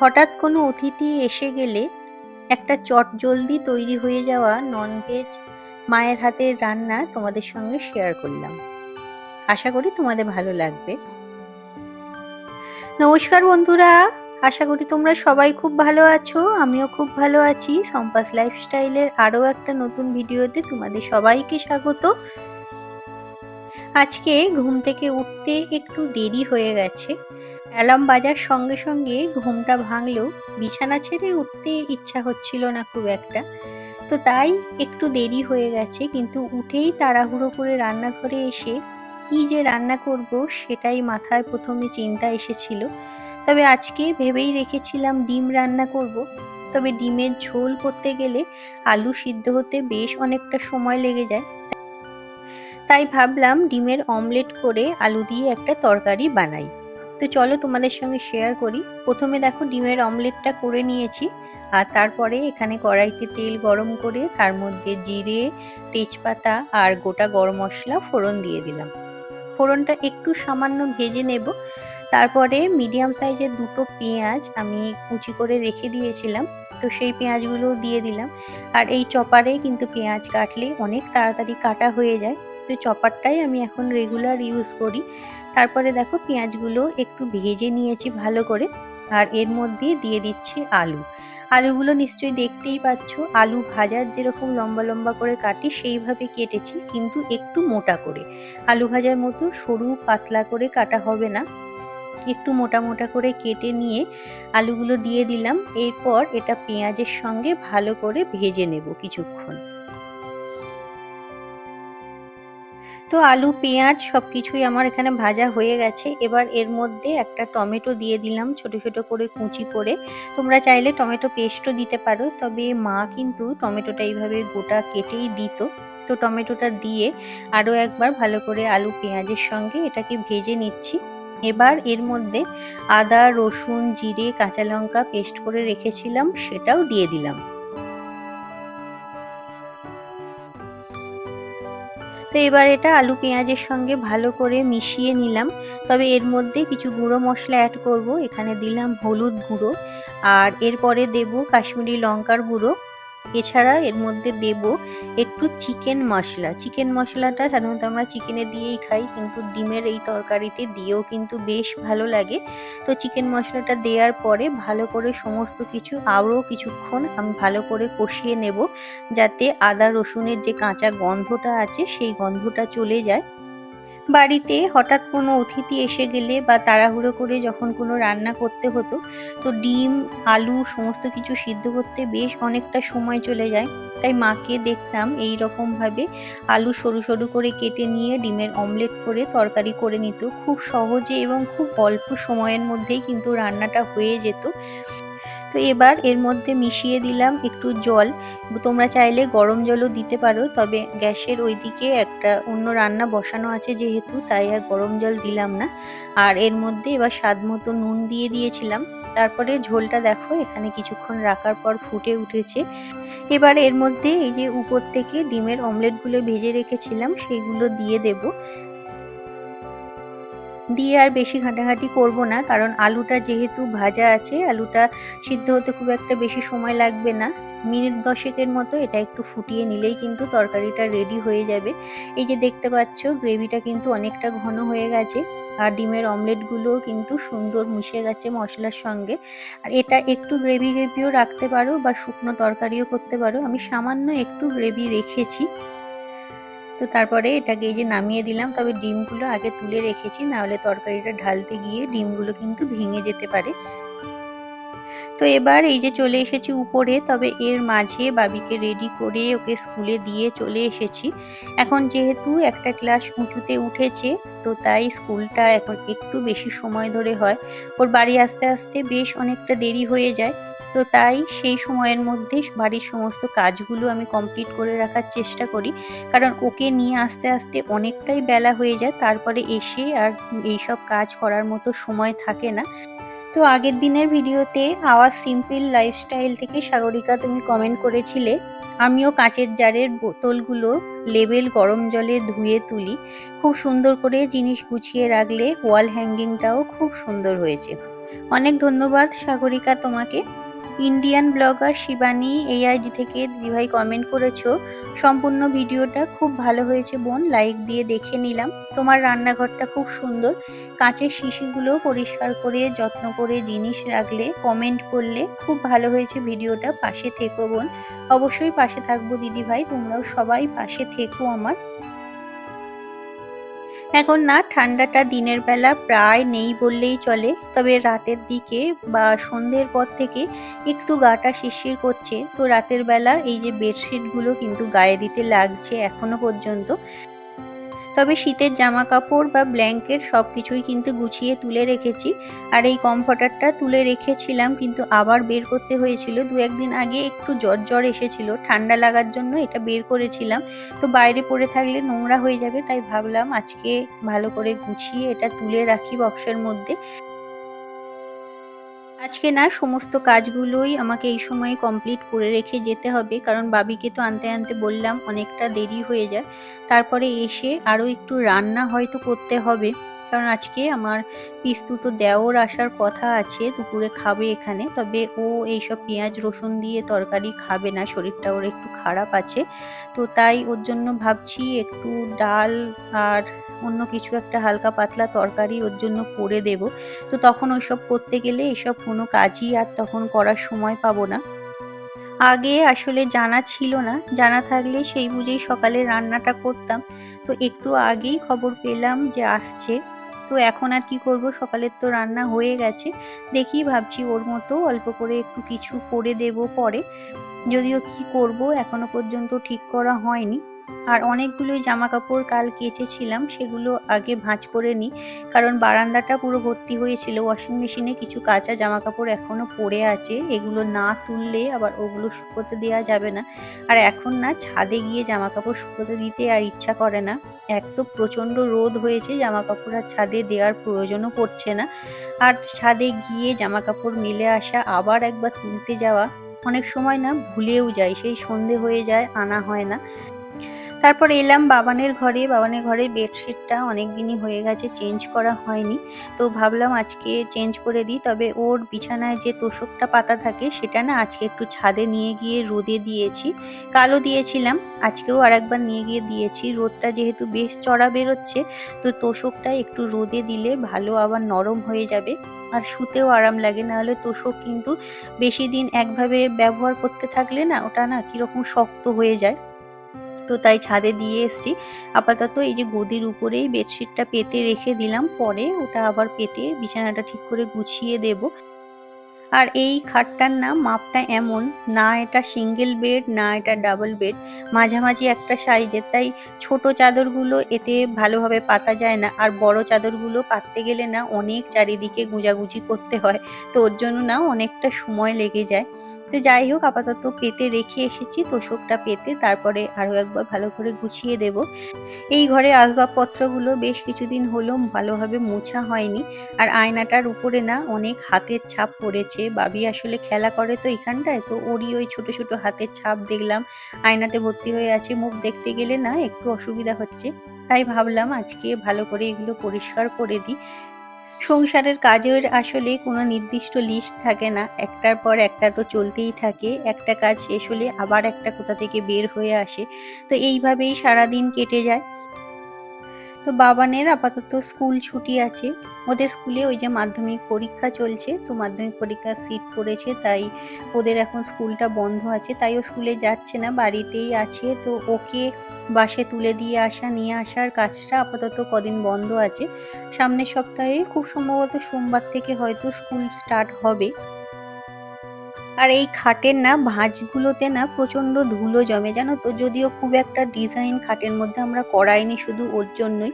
হঠাৎ কোনো অতিথি এসে গেলে একটা চটজলদি তৈরি হয়ে যাওয়া ননভেজ মায়ের হাতের রান্না তোমাদের সঙ্গে শেয়ার করলাম। আশা করি তোমাদের ভালো লাগবে। নমস্কার বন্ধুরা, আশা করি তোমরা সবাই খুব ভালো আছো। আমিও খুব ভালো আছি। সম্পাস লাইফস্টাইলের আরও একটা নতুন ভিডিওতে তোমাদের সবাইকে স্বাগত। আজকে ঘুম থেকে উঠতে একটু দেরি হয়ে গেছে। অ্যালার্ম বাজার সঙ্গে সঙ্গে ঘুমটা ভাঙলেও বিছানা ছেড়ে উঠতে ইচ্ছা হচ্ছিল না খুব একটা। তো তাই একটু দেরি হয়ে গেছে, কিন্তু উঠেই তাড়াহুড়ো করে রান্নাঘরে এসে কি যে রান্না করব সেটাই মাথায় প্রথমে চিন্তা এসেছিল। তবে আজকে ভেবেই রেখেছিলাম ডিম রান্না করব। তবে ডিমের ঝোল করতে গেলে আলু সিদ্ধ হতে বেশ অনেকটা সময় লেগে যায়। তাই ভাবলাম ডিমের অমলেট করে আলু দিয়ে একটা তরকারি বানাই। তো চলো তোমাদের সঙ্গে শেয়ার করি। প্রথমে দেখো ডিমের অমলেটটা করে নিয়েছি, আর তারপরে এখানে কড়াইতে তেল গরম করে তার মধ্যে জিরে, তেজপাতা আর গোটা গরম মশলা ফোড়ন দিয়ে দিলাম। ফোড়নটা একটু সামান্য ভেজে নেব। তারপরে মিডিয়াম সাইজের দুটো পেঁয়াজ আমি কুচি করে রেখে দিয়েছিলাম, তো সেই পেঁয়াজগুলো দিয়ে দিলাম। আর এই চপারে কিন্তু পেঁয়াজ কাটলে অনেক তাড়াতাড়ি কাটা হয়ে যায়, তো চপারটাই আমি এখন রেগুলার ইউজ করি। তারপরে দেখো পেঁয়াজগুলো একটু ভেজে নিয়েছি ভালো করে, আর এর মধ্যে দিয়ে দিচ্ছি আলু। আলুগুলো নিশ্চয়ই দেখতেই পাচ্ছ, আলু ভাজার যেরকম লম্বা লম্বা করে কাটি সেইভাবে কেটেছি, কিন্তু একটু মোটা করে। আলু ভাজার মতো সরু পাতলা করে কাটা হবে না, একটু মোটা মোটা করে কেটে নিয়ে আলুগুলো দিয়ে দিলাম। এরপর এটা পেঁয়াজের সঙ্গে ভালো করে ভেজে নেব কিছুক্ষণ। তো আলু পেঁয়াজ সবকিছুই আমার এখানে ভাজা হয়ে গেছে। এবার এর মধ্যে একটা টমেটো দিয়ে দিলাম ছোট ছোট করে কুচি করে। তোমরা চাইলে টমেটো পেস্টও দিতে পারো, তবে মা কিন্তু টমেটোটা এইভাবে গোটা কেটেই দিত। তো টমেটোটা দিয়ে আরও একবার ভালো করে আলু পেঁয়াজের সঙ্গে এটাকে ভেজে নিচ্ছি। এবার এর মধ্যে আদা, রসুন, জিরে, কাঁচা লঙ্কা পেস্ট করে রেখেছিলাম সেটাও দিয়ে দিলাম। তো এবার এটা আলু পেঁয়াজের সঙ্গে ভালো করে মিশিয়ে নিলাম। তবে এর মধ্যে কিছু গুঁড়ো মশলা অ্যাড করব। এখানে দিলাম হলুদ গুঁড়ো, আর এরপরে দেব কাশ্মীরি লঙ্কার গুঁড়ো। এছাড়া এর মধ্যে দেব একটু চিকেন মশলা। চিকেন মশলাটা সাধারণত আমরা চিকেনে দিয়েই খাই, কিন্তু ডিমের এই তরকারিতে দিয়েও কিন্তু বেশ ভালো লাগে। তো চিকেন মশলাটা দেওয়ার পরে ভালো করে সমস্ত কিছু আরও কিছুক্ষণ আমি ভালো করে কষিয়ে নেব, যাতে আদা রসুনের যে কাঁচা গন্ধটা আছে সেই গন্ধটা চলে যায়। বাড়িতে হঠাৎ কোনো অতিথি এসে গেলে বা তাড়াহুড়ো করে যখন কোনো রান্না করতে হতো, তো ডিম, আলু সমস্ত কিছু সিদ্ধ করতে বেশ অনেকটা সময় চলে যায়। তাই মাকে দেখতাম এই রকমভাবে আলু সরু সরু করে কেটে নিয়ে ডিমের অমলেট করে তরকারি করে নিত। খুব সহজে এবং খুব অল্প সময়ের মধ্যেই কিন্তু রান্নাটা হয়ে যেত। তো এবার এর মধ্যে মিশিয়ে দিলাম একটু জল। তোমরা চাইলে গরম জলও দিতে পারো, তবে গ্যাসের ওইদিকে একটা অন্য রান্না বসানো আছে যেহেতু, তাই আর গরম জল দিলাম না। আর এর মধ্যে এবার স্বাদ মতো নুন দিয়ে দিয়েছিলাম। তারপরে ঝোলটা দেখো এখানে কিছুক্ষণ রাখার পর ফুটে উঠেছে। এবার এর মধ্যে এই যে উপর থেকে ডিমের অমলেটগুলো ভেজে রেখেছিলাম সেইগুলো দিয়ে দেব। দিয়ে আর বেশি ঘাঁটাঘাঁটি করব না, কারণ আলুটা যেহেতু ভাজা আছে, আলুটা সিদ্ধ হতে খুব একটা বেশি সময় লাগবে না। মিনিট 10-এর মতো এটা একটু ফুটিয়ে নিলেই কিন্তু তরকারিটা রেডি হয়ে যাবে। এই যে দেখতে পাচ্ছ গ্রেভিটা কিন্তু অনেকটা ঘন হয়ে গেছে, আর ডিমের অমলেটগুলোও কিন্তু সুন্দর মিশে গেছে মশলার সঙ্গে। আর এটা একটু গ্রেভি গ্রেভিও রাখতে পারো বা শুকনো তরকারিও করতে পারো। আমি সামান্য একটু গ্রেভি রেখেছি। তো তারপরে এটাকে এই যে নামিয়ে দিলাম, তবে ডিমগুলো আগে তুলে রেখেছি, নাহলে তরকারিটা ঢালতে গিয়ে ডিমগুলো কিন্তু ভেঙে যেতে পারে। তো এবার এই যে চলে এসেছি উপরে, তবে এর মাঝে বাবিকে রেডি করে ওকে স্কুলে দিয়ে চলে এসেছি। এখন যেহেতু একটা ক্লাস উঁচুতে উঠেছে, তো তাই স্কুলটা এখন একটু বেশি সময় ধরে হয়। ওর বাড়ি আসতে আসতে বেশ অনেকটা দেরি হয়ে যায়। তো তাই সেই সময়ের মধ্যে বাড়ির সমস্ত কাজগুলো আমি কমপ্লিট করে রাখার চেষ্টা করি, কারণ ওকে নিয়ে আসতে আসতে অনেকটাই বেলা হয়ে যায়। তারপরে এসে আর এইসব কাজ করার মতো সময় থাকে না। তো আগের দিনের ভিডিওতে আওয়াজ সিম্পল লাইফস্টাইল থেকে সাগরিকা তুমি কমেন্ট করেছিলে আমিও কাঁচের জারের বোতলগুলো লেবেল গরম জলে ধুয়ে তুলি। খুব সুন্দর করে জিনিস গুছিয়ে রাখলে ওয়াল হ্যাঙ্গিংটাও খুব সুন্দর হয়েছে। অনেক ধন্যবাদ সাগরিকা তোমাকে। ইন্ডিয়ান ব্লগার শিবানী এই আইডি থেকে দিদিভাই কমেন্ট করেছো, সম্পূর্ণ ভিডিওটা খুব ভালো হয়েছে বোন, লাইক দিয়ে দেখে নিলাম। তোমার রান্নাঘরটা খুব সুন্দর, কাঁচের শিশিগুলো পরিষ্কার করে যত্ন করে জিনিস রাখলে, কমেন্ট করলে খুব ভালো হয়েছে ভিডিওটা, পাশে থেকো বোন। অবশ্যই পাশে থাকবো দিদিভাই, তোমরাও সবাই পাশে থেকো আমার। এখন না ঠান্ডাটা দিনের বেলা প্রায় নেই বললেই চলে, তবে রাতের দিকে বা সন্ধ্যের পর থেকে একটু গাটা শিরশির করছে। তো রাতের বেলা এই যে বেডশিটগুলো কিন্তু গায়ে দিতে লাগছে এখনো পর্যন্ত। তবে শীতের জামা কাপড় বা ব্ল্যাঙ্কেট সবকিছুই কিন্তু গুছিয়ে তুলে রেখেছি। আর এই কমফর্টারটা তুলে রেখেছিলাম কিন্তু আবার বের করতে হয়েছিল, দু একদিন আগে একটু জ্বর এসেছিল, ঠান্ডা লাগার জন্য এটা বের করেছিলাম। তো বাইরে পড়ে থাকলে নোংরা হয়ে যাবে, তাই ভাবলাম আজকে ভালো করে গুছিয়ে এটা তুলে রাখি বক্সের মধ্যে। আজকে না সমস্ত কাজগুলোই আমাকে এই সময়ে কমপ্লিট করে রেখে যেতে হবে, কারণ বাবিকে তো আনতে আনতে বললাম অনেকটা দেরি হয়ে যায়। তারপরে এসে আরও একটু রান্না হয়তো করতে হবে, কারণ আজকে আমার পিস্তুত দেওর আসার কথা আছে, দুপুরে খাবে এখানে। তবে ও এইসব পেঁয়াজ রসুন দিয়ে তরকারি খাবে না, শরীরটা ওর একটু খারাপ আছে। তো তাই ওর জন্য ভাবছি একটু ডাল আর অন্য কিছু একটা হালকা পাতলা তরকারি ওর জন্য করে দেব। তো তখন ওইসব করতে গেলে এসব কোনো কাজই আর তখন করার সময় পাবো না। আগে আসলে জানা ছিল না, জানা থাকলে সেই বুঝেই সকালে রান্নাটা করতাম। তো একটু আগেই খবর পেলাম যে আসছে, তো এখন আর কি করব, সকালের তো রান্না হয়ে গেছে। দেখি ভাবছি ওর মতো অল্প করে একটু কিছু করে দেব পরে, যদিও কি করব এখনো পর্যন্ত ঠিক করা হয়নি। আর অনেকগুলোই জামা কাপড় কাল কেচেছিলাম, সেগুলো আগে ভাঁজ করে নিই, কারণ বারান্দাটা পুরো ভর্তি হয়েছিল ওয়াশিং মেশিনে কিছু কাঁচা জামা কাপড় এখনো পড়ে আছে, এগুলো না তুললে আবার ওগুলো শুকোতে দেওয়া যাবে না। আর এখন না ছাদে গিয়ে জামা কাপড় শুকোতে দিতে আর ইচ্ছা করে না, এক তো প্রচন্ড রোদ হয়েছে, জামা কাপড় আর ছাদে দেওয়ার প্রয়োজনও পড়ছে না। আর ছাদে গিয়ে জামা কাপড় মেলে আসা আবার একবার তুলতে যাওয়া, অনেক সময় না ভুলেও যাই, সেই সন্ধে হয়ে যায় আনা হয় না। তারপর এলাম বাবানের ঘরে, বাবানের ঘরের বেডশিটটা অনেক দিনই হয়ে গেছে চেঞ্জ করা হয়নি, তো ভাবলাম আজকে চেঞ্জ করে দিই। তবে ওর বিছানায় যে তোশকটা পাতা থাকে সেটা না আজকে একটু ছাদে নিয়ে গিয়ে রোদে দিয়েছি, কালও দিয়েছিলাম, আজকেও আরেকবার নিয়ে গিয়ে দিয়েছি। রোদটা যেহেতু বেশ চড়া বেরোচ্ছে, তো তোশকটা একটু রোদে দিলে ভালো আবার নরম হয়ে যাবে, আর শুতেও আরাম লাগে। নাহলে তোশক কিন্তু বেশি দিন একভাবে ব্যবহার করতে থাকলে না ওটা না কিরকম শক্ত হয়ে যায়। তো তাই ছাদে দিয়ে এসছি। আপাতত এই যে গদির উপরেই বেডশিটটা পেতে রেখে দিলাম, পরে ওটা আবার পেতে বিছানাটা ঠিক করে গুছিয়ে দেব। আর এই খাটটার না মাপটা এমন, না এটা সিঙ্গেল বেড না এটা ডাবল বেড, মাঝামাঝি একটা সাইজের, তাই ছোট চাদরগুলো এতে ভালোভাবে পাতা যায় না, আর বড় চাদরগুলো পাততে গেলে না অনেক চারিদিকে গুঁজাগুজি করতে হয়, তো ওর জন্য না অনেকটা সময় লেগে যায়। তো যাই হোক আপাতত পেতে রেখে এসেছি, তোশকটা পেতে তারপরে আরও একবার ভালো করে গুছিয়ে দেব। এই ঘরে আসবাবপত্রগুলো বেশ কিছুদিন হলো ভালোভাবে মোছা হয়নি, আর আয়নাটার উপরে না অনেক হাতের ছাপ পড়েছে, বাবি আসলে খেলা করে তো এখানটায়, তো ওরই ওই ছোট ছোট হাতের ছাপ দেখলাম আয়নাতে ভর্তি হয়ে আছে, মুখ দেখতে গেলে না একটু অসুবিধা হচ্ছে। তাই ভাবলাম আজকে ভালো করে এগুলো পরিষ্কার করে দিই। সংসারের কাজের আসলে কোনো নির্দিষ্ট লিস্ট থাকে না, একটার পর একটা তো চলতেই থাকে, একটা কাজ শেষ হলে আবার একটা কোথা থেকে বের হয়ে আসে, তো এইভাবেই সারাদিন কেটে যায়। তো বাবানের আপাতত স্কুল ছুটি আছে, ওদের স্কুলে ওই যে মাধ্যমিক পরীক্ষা চলছে, তো মাধ্যমিক পরীক্ষার সিট পড়েছে, তাই ওদের এখন স্কুলটা বন্ধ আছে, তাই ও স্কুলে যাচ্ছে না, বাড়িতেই আছে। তো ওকে বাসে তুলে দিয়ে আসা নিয়ে আসার কাজটা আপাতত কদিন বন্ধ আছে, সামনের সপ্তাহে খুব সম্ভবত সোমবার থেকে হয়তো স্কুল স্টার্ট হবে। আর এই খাটের না ভাঁজগুলোতে না প্রচন্ড ধুলো জমে জানো তো, যদিও খুব একটা ডিজাইন খাটের মধ্যে আমরা করাইনি শুধু ওর জন্যই,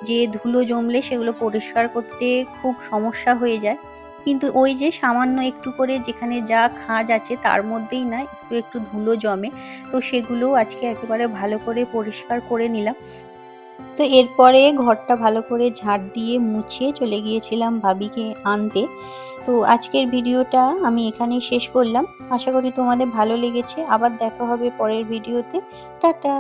যে ধুলো জমলে সেগুলো পরিষ্কার করতে খুব সমস্যা হয়ে যায়। কিন্তু ওই যে সামান্য একটু করে যেখানে যা খাঁজ আছে তার মধ্যেই না একটু একটু ধুলো জমে, তো সেগুলো আজকে একেবারে ভালো করে পরিষ্কার করে নিলাম। তো এরপরে ঘরটা ভালো করে ঝাড় দিয়ে মুছে চলে গিয়েছিলাম ভাবিকে আনতে। তো আজকের ভিডিওটা আমি এখানেই শেষ করলাম, আশা করি তোমাদের ভালো লেগেছে, আবার দেখা হবে পরের ভিডিওতে। টাটা।